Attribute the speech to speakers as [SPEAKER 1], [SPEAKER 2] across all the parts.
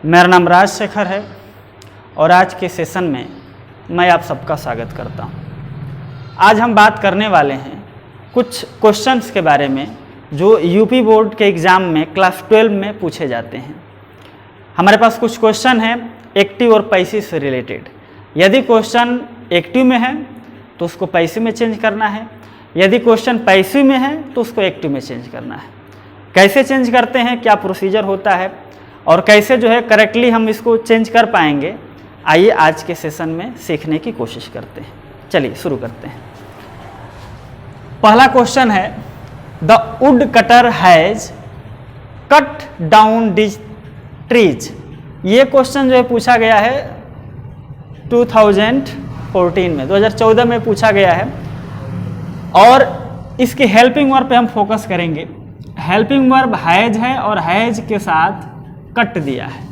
[SPEAKER 1] मेरा नाम राजशेखर है और आज के सेशन में मैं आप सबका स्वागत करता हूं। आज हम बात करने वाले हैं कुछ क्वेश्चंस के बारे में जो यूपी बोर्ड के एग्ज़ाम में क्लास 12 में पूछे जाते हैं। हमारे पास कुछ क्वेश्चन हैं एक्टिव और पैसिव से रिलेटेड। यदि क्वेश्चन एक्टिव में है तो उसको पैसिव में चेंज करना है, यदि क्वेश्चन पैसिव में है तो उसको एक्टिव में चेंज करना है। कैसे चेंज करते हैं, क्या प्रोसीजर होता है और कैसे जो है करेक्टली हम इसको चेंज कर पाएंगे, आइए आज के सेशन में सीखने की कोशिश करते हैं। चलिए शुरू करते हैं। पहला क्वेश्चन है the wood cutter has cut down this trees. ये क्वेश्चन जो है पूछा गया है 2014 में, 2014 में पूछा गया है और इसके हेल्पिंग वर्ब पे हम फोकस करेंगे। हेल्पिंग वर्ब हैज है और हैज के साथ कट दिया है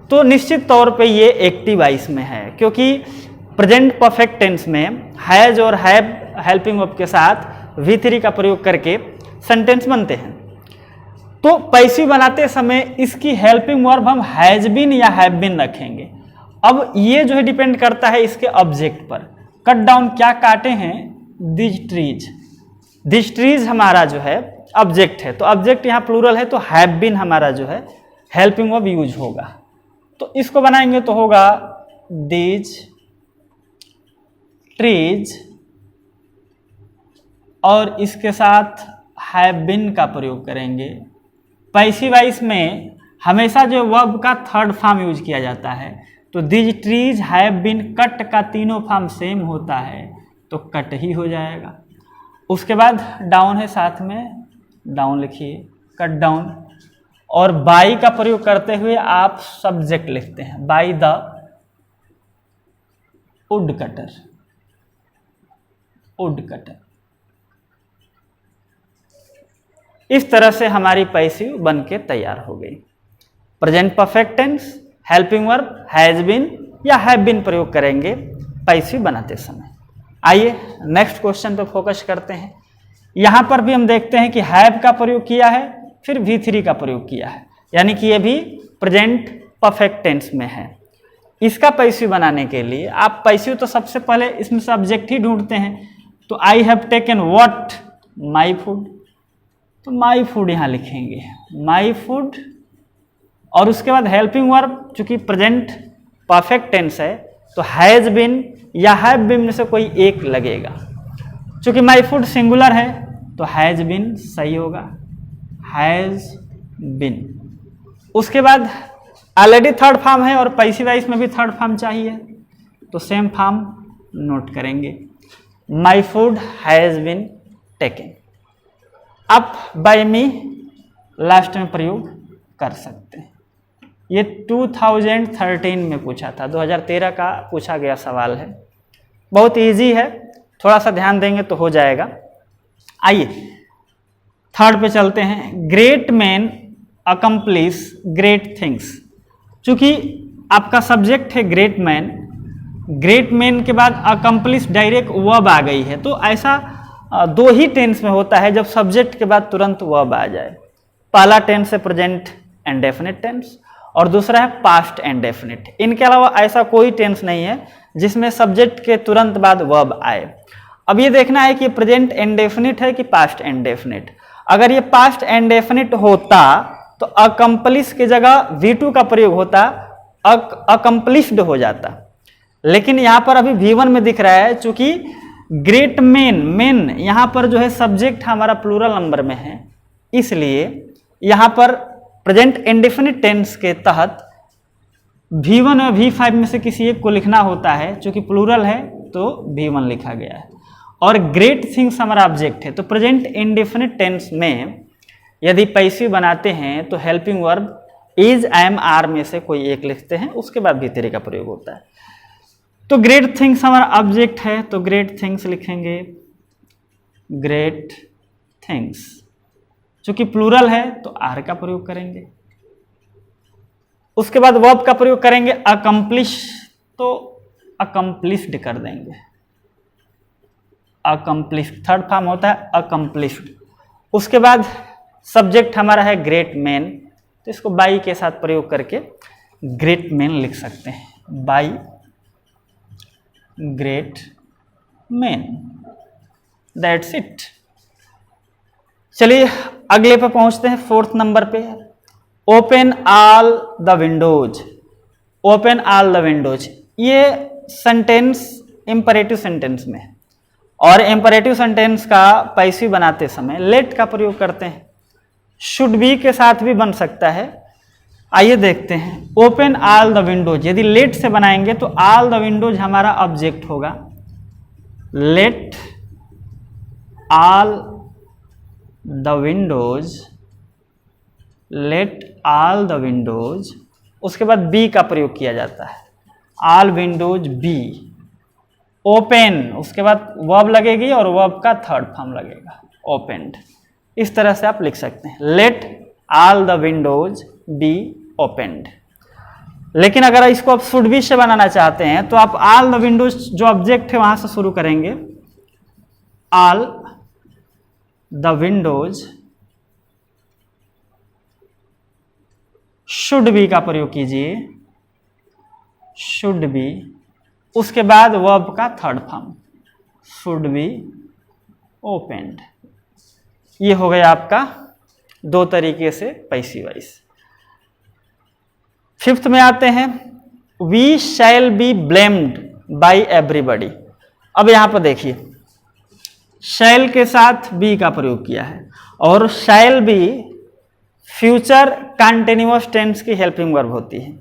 [SPEAKER 1] तो निश्चित तौर पे ये एक्टिव वॉइस में है, क्योंकि प्रेजेंट परफेक्ट टेंस में हैज और हैव हेल्पिंग वर्ब के साथ V3 का प्रयोग करके सेंटेंस बनते हैं। तो पैसिव बनाते समय इसकी हेल्पिंग वर्ब हम हैज बीन या हैव बीन रखेंगे। अब ये जो है डिपेंड करता है इसके ऑब्जेक्ट पर। कट डाउन क्या काटे हैं, दिस ट्रीज। दिस ट्रीज हमारा जो है ऑब्जेक्ट है, तो ऑब्जेक्ट यहाँ प्लूरल है तो हैव बीन हमारा जो है हेल्पिंग वर्ब यूज होगा। तो इसको बनाएंगे तो होगा दिस ट्रीज और इसके साथ हैव बीन का प्रयोग करेंगे। पैसिव वॉइस में हमेशा जो वर्ब का थर्ड फॉर्म यूज किया जाता है, तो this trees have been cut का तीनों फॉर्म सेम होता है तो कट ही हो जाएगा। उसके बाद डाउन है, साथ में डाउन लिखिए, कट डाउन। और बाई का प्रयोग करते हुए आप सब्जेक्ट लिखते हैं, by the wood cutter, would cutter. इस तरह से हमारी पैसिव बन के तैयार हो गई। Present perfect tense, helping verb has been या हैव बीन प्रयोग करेंगे पैसिव बनाते समय। आइए नेक्स्ट क्वेश्चन पे फोकस करते हैं। यहां पर भी हम देखते हैं कि हैव का प्रयोग किया है, फिर V3 का प्रयोग किया है, यानी कि ये भी प्रेजेंट परफेक्ट टेंस में है। इसका पैसिव बनाने के लिए आप पैसिव तो सबसे पहले इसमें सब्जेक्ट ही ढूंढते हैं। तो I have taken what, my food, तो माई फूड यहाँ लिखेंगे, माई फूड। और उसके बाद हेल्पिंग वर्ब चूंकि प्रेजेंट परफेक्ट टेंस है तो हैज बीन या हैव बीन में से कोई एक लगेगा। चूंकि माई फूड सिंगुलर है तो हैज बीन सही होगा, हैज बीन। उसके बाद ऑलरेडी थर्ड फॉर्म है और पैसिव वॉइस में भी थर्ड फॉर्म चाहिए तो सेम फॉर्म नोट करेंगे, my food has been taken. अब बाय मी लास्ट में प्रयोग कर सकते हैं। ये 2013 में पूछा था, 2013 का पूछा गया सवाल है। बहुत इजी है, थोड़ा सा ध्यान देंगे तो हो जाएगा। आइए थर्ड पे चलते हैं। Great man accomplish great things. चूंकि आपका सब्जेक्ट है ग्रेट मैन, ग्रेट मैन के बाद अकम्प्लिश डायरेक्ट वर्ब आ गई है, तो ऐसा दो ही टेंस में होता है जब सब्जेक्ट के बाद तुरंत वर्ब आ जाए। पहला टेंस है प्रेजेंट इंडेफिनिट टेंस और दूसरा है पास्ट इंडेफिनिट। इनके अलावा ऐसा कोई टेंस नहीं है जिसमें सब्जेक्ट के तुरंत बाद वर्ब आए। अब ये देखना है कि प्रेजेंट इंडेफिनिट है कि पास्ट इंडेफिनिट। अगर ये पास्ट इंडेफिनिट होता तो अकम्प्लिश की जगह V2 का प्रयोग होता, अकम्प्लिश्ड हो जाता। लेकिन यहाँ पर अभी V1 में दिख रहा है, चूंकि ग्रेट मैन, मैन यहाँ पर जो है सब्जेक्ट हमारा प्लूरल नंबर में है, इसलिए यहाँ पर प्रेजेंट इंडेफिनिट टेंस के तहत V1 और V5 में से किसी एक को लिखना होता है। चूंकि प्लूरल है तो V1 लिखा गया है और ग्रेट थिंग्स हमारा ऑब्जेक्ट है। तो प्रेजेंट इंडेफिनिट टेंस में यदि पैसिव बनाते हैं तो helping verb is, am, are में से कोई एक लिखते हैं, उसके बाद V3 का प्रयोग होता है। तो ग्रेट थिंग्स हमारा ऑब्जेक्ट है तो ग्रेट थिंग्स लिखेंगे, ग्रेट थिंग्स। चूंकि प्लूरल है तो आर का प्रयोग करेंगे। उसके बाद वर्ब का प्रयोग करेंगे अकम्प्लिश, तो अकम्प्लिश्ड कर देंगे, अकम्प्लिश्ड थर्ड फॉर्म होता है अकम्प्लिश्ड। उसके बाद सब्जेक्ट हमारा है ग्रेट मैन, तो इसको बाई के साथ प्रयोग करके ग्रेट मैन लिख सकते हैं, by great man, that's it. चलिए अगले पे पहुंचते हैं, 4th नंबर पे, open all the windows. Open all the windows, ये सेंटेंस इंपरेटिव सेंटेंस में, और इंपरेटिव सेंटेंस का पैसिव बनाते समय लेट का प्रयोग करते हैं। शुड बी के साथ भी बन सकता है। आइए देखते हैं, ओपन ऑल द विंडोज यदि लेट से बनाएंगे तो ऑल द विंडोज हमारा ऑब्जेक्ट होगा। Let all the Windows, let all the Windows, उसके बाद बी का प्रयोग किया जाता है, ऑल विंडोज बी। ओपन, उसके बाद वर्ब लगेगी और वर्ब का थर्ड फॉर्म लगेगा, ओपेंड। इस तरह से आप लिख सकते हैं, let all the Windows be opened. लेकिन अगर इसको आप शुड बी से बनाना चाहते हैं तो आप ऑल द विंडोज जो ऑब्जेक्ट है वहां से शुरू करेंगे, all the Windows should be का प्रयोग कीजिए, शुड बी, उसके बाद वर्ब का third form, should be opened. ये हो गया आपका दो तरीके से पैसिव वॉइस। 5th में आते हैं, we shall be blamed by everybody. अब यहां पर देखिए, शैल के साथ बी का प्रयोग किया है, और shall be future continuous tense की हेल्पिंग वर्ब होती है।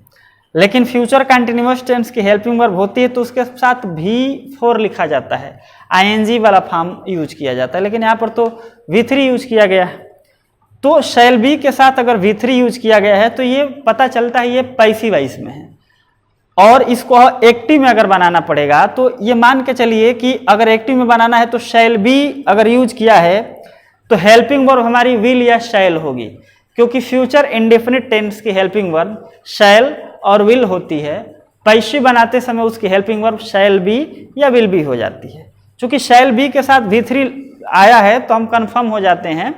[SPEAKER 1] लेकिन फ्यूचर कंटिन्यूअस टेंस की हेल्पिंग वर्ब होती है तो उसके साथ V4 लिखा जाता है, ING वाला फॉर्म यूज किया जाता है। लेकिन यहाँ पर तो V3 यूज किया गया है, तो शैल बी के साथ अगर V3 यूज किया गया है तो ये पता चलता है ये पैसिव वॉइस में है। और इसको एक्टिव में अगर बनाना पड़ेगा तो ये मान के चलिए कि अगर एक्टिव में बनाना है तो शैल बी अगर यूज किया है तो हेल्पिंग वर्ब हमारी विल या शैल होगी, क्योंकि फ्यूचर इंडेफिनिट टेंस की हेल्पिंग वर्ब शैल और विल होती है। पैसिव बनाते समय उसकी हेल्पिंग वर्ब शैल बी या विल बी हो जाती है। चूंकि शैल बी के साथ V3 आया है तो हम कंफर्म हो जाते हैं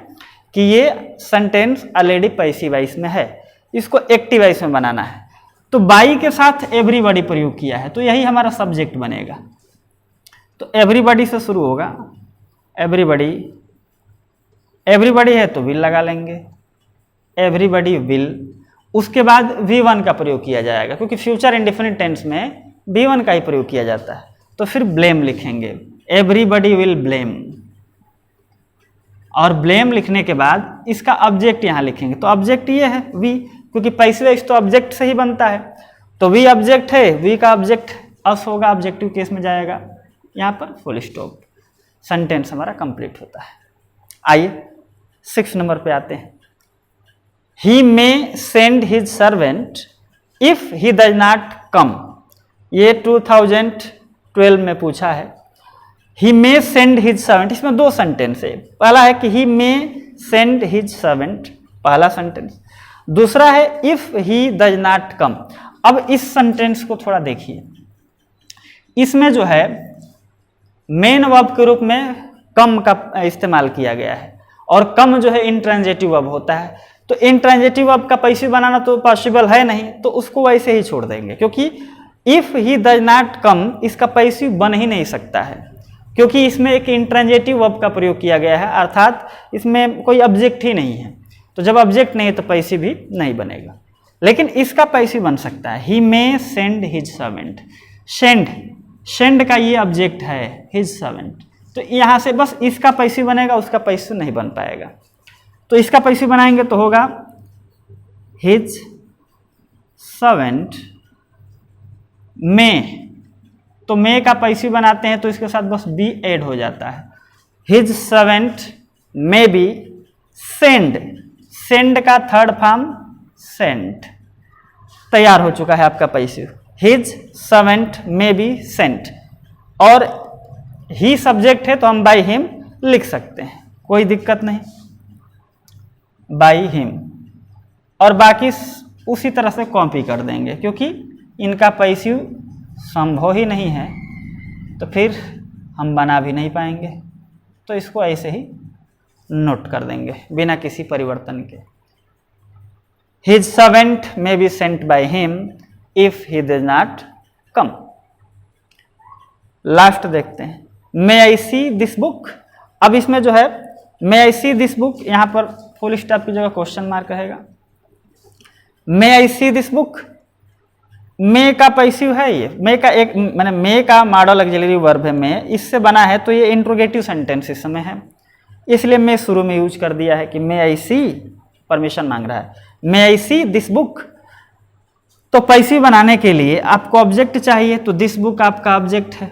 [SPEAKER 1] कि ये सेंटेंस ऑलरेडी पैसिव वॉइस में है, इसको एक्टिव वॉइस में बनाना है। तो बाई के साथ एवरीबॉडी प्रयोग किया है तो यही हमारा सब्जेक्ट बनेगा। तो एवरीबॉडी से शुरू होगा, एवरीबॉडी, एवरीबॉडी है तो विल लगा लेंगे, एवरीबॉडी विल। उसके बाद V1 का प्रयोग किया जाएगा, क्योंकि फ्यूचर इंडेफिनिट टेंस में V1 का ही प्रयोग किया जाता है। तो फिर ब्लेम लिखेंगे, एवरीबॉडी विल ब्लेम, और ब्लेम लिखने के बाद इसका ऑब्जेक्ट यहाँ लिखेंगे। तो ऑब्जेक्ट ये है V, क्योंकि पैसिव वॉइस तो ऑब्जेक्ट से ही बनता है। तो V ऑब्जेक्ट है, V का ऑब्जेक्ट अस होगा, ऑब्जेक्टिव केस में जाएगा, यहाँ पर फुल स्टॉप, सेंटेंस हमारा कंप्लीट होता है। आइए 6 नंबर पे आते हैं, he may send his servant if he does not come। ये 2012 में पूछा है। he may send his servant, इसमें 2 सेंटेंस है। पहला है कि he may send his servant, पहला सेंटेंस। दूसरा है if he does not come। अब इस सेंटेंस को थोड़ा देखिए, इसमें जो है मेन वर्ब के रूप में कम का इस्तेमाल किया गया है, और कम जो है इंट्रांजिटिव वर्ब होता है। तो इंट्रांजिटिव वर्ब का पैसिव बनाना तो पॉसिबल है नहीं, तो उसको वैसे ही छोड़ देंगे, क्योंकि if he does not come इसका पैसिव बन ही नहीं सकता है, क्योंकि इसमें एक इंट्रांजिटिव वर्ब का प्रयोग किया गया है, अर्थात इसमें कोई ऑब्जेक्ट ही नहीं है। तो जब ऑब्जेक्ट नहीं है तो पैसिव भी नहीं बनेगा। लेकिन इसका पैसिव बन सकता है, he may send his servant. Send, send का ये ऑब्जेक्ट है, हिज सर्वेंट, तो यहाँ से बस इसका पैसिव बनेगा, उसका पैसिव नहीं बन पाएगा। तो इसका पैसिव बनाएंगे तो होगा हिज सर्वेंट मे। तो मे का पैसिव बनाते हैं तो इसके साथ बस बी ऐड हो जाता है, his servant may be send. Send का थर्ड फॉर्म सेंट, तैयार हो चुका है आपका passive, his servant may be sent. और ही सब्जेक्ट है तो हम बाय हिम लिख सकते हैं, कोई दिक्कत नहीं, बाय हिम। और बाकी उसी तरह से कॉपी कर देंगे, क्योंकि इनका पैसिव संभव ही नहीं है तो फिर हम बना भी नहीं पाएंगे। तो इसको ऐसे ही नोट कर देंगे बिना किसी परिवर्तन के। His servant may be sent by him if he does not come. Last देखते हैं, मे आई सी दिस बुक। अब इसमें जो है मे आई सी दिस बुक, यहां पर फुल स्टॉप की जगह क्वेश्चन मार्क रहेगा। मे आई सी दिस बुक, मे का पैसिव है ये, मे का एक मैंने मे का मॉडल ऑक्सिलरी वर्ब है मे, इससे बना है तो ये इंट्रोगेटिव सेंटेंस इस समय है, इसलिए मैं शुरू में यूज कर दिया है कि मे आई सी, परमिशन मांग रहा है, मे आई सी दिस बुक। तो पैसिव बनाने के लिए आपको ऑब्जेक्ट चाहिए, तो दिस बुक आपका ऑब्जेक्ट है,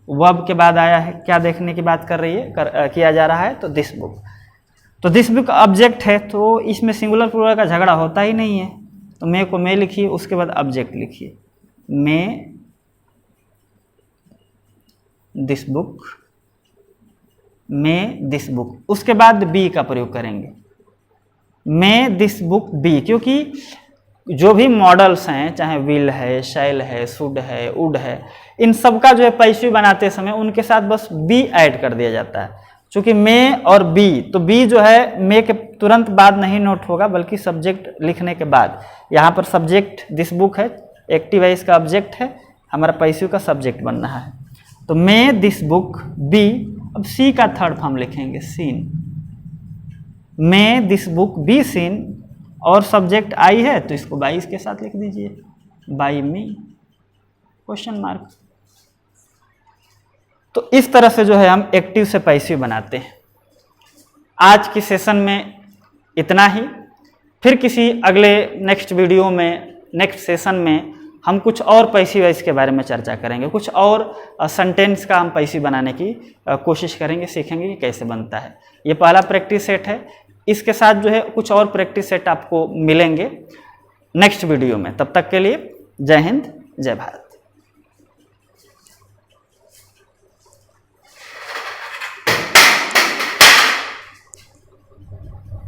[SPEAKER 1] वर्ब के बाद आया है, क्या देखने की बात कर रही है किया जा रहा है, तो दिस बुक। तो दिस बुक ऑब्जेक्ट है, तो इसमें सिंगुलर प्लूरल का झगड़ा होता ही नहीं है, तो मे को मे लिखिए, उसके बाद ऑब्जेक्ट लिखिए, may this book, may this book, उसके बाद बी का प्रयोग करेंगे, मे दिस बुक बी, क्योंकि जो भी मॉडल्स हैं, चाहे विल है, शैल है, शुड है, वुड है, इन सब का जो है पैसिव बनाते समय उनके साथ बस बी ऐड कर दिया जाता है। चूंकि मे और बी, तो बी जो है मे के तुरंत बाद नहीं नोट होगा, बल्कि सब्जेक्ट लिखने के बाद। यहाँ पर सब्जेक्ट दिस बुक है, एक्टिव है, इसका ऑब्जेक्ट है, हमारा पैसिव का सब्जेक्ट बन रहा है। तो मे दिस बुक बी, अब सी का थर्ड फॉर्म लिखेंगे, seen, may this book be seen, और सब्जेक्ट आई है तो इसको बाई के साथ लिख दीजिए, बाई मी, क्वेश्चन मार्क। तो इस तरह से जो है हम एक्टिव से पैसिव बनाते हैं। आज की सेशन में इतना ही, फिर किसी अगले नेक्स्ट वीडियो में, नेक्स्ट सेशन में हम कुछ और पैसिव वॉइस के बारे में चर्चा करेंगे, कुछ और सेंटेंस का हम पैसिव बनाने की कोशिश करेंगे, सीखेंगे कि कैसे बनता है। ये पहला प्रैक्टिस सेट है, इसके साथ जो है कुछ और प्रैक्टिस सेट आपको मिलेंगे नेक्स्ट वीडियो में। तब तक के लिए जय हिंद, जय भारत।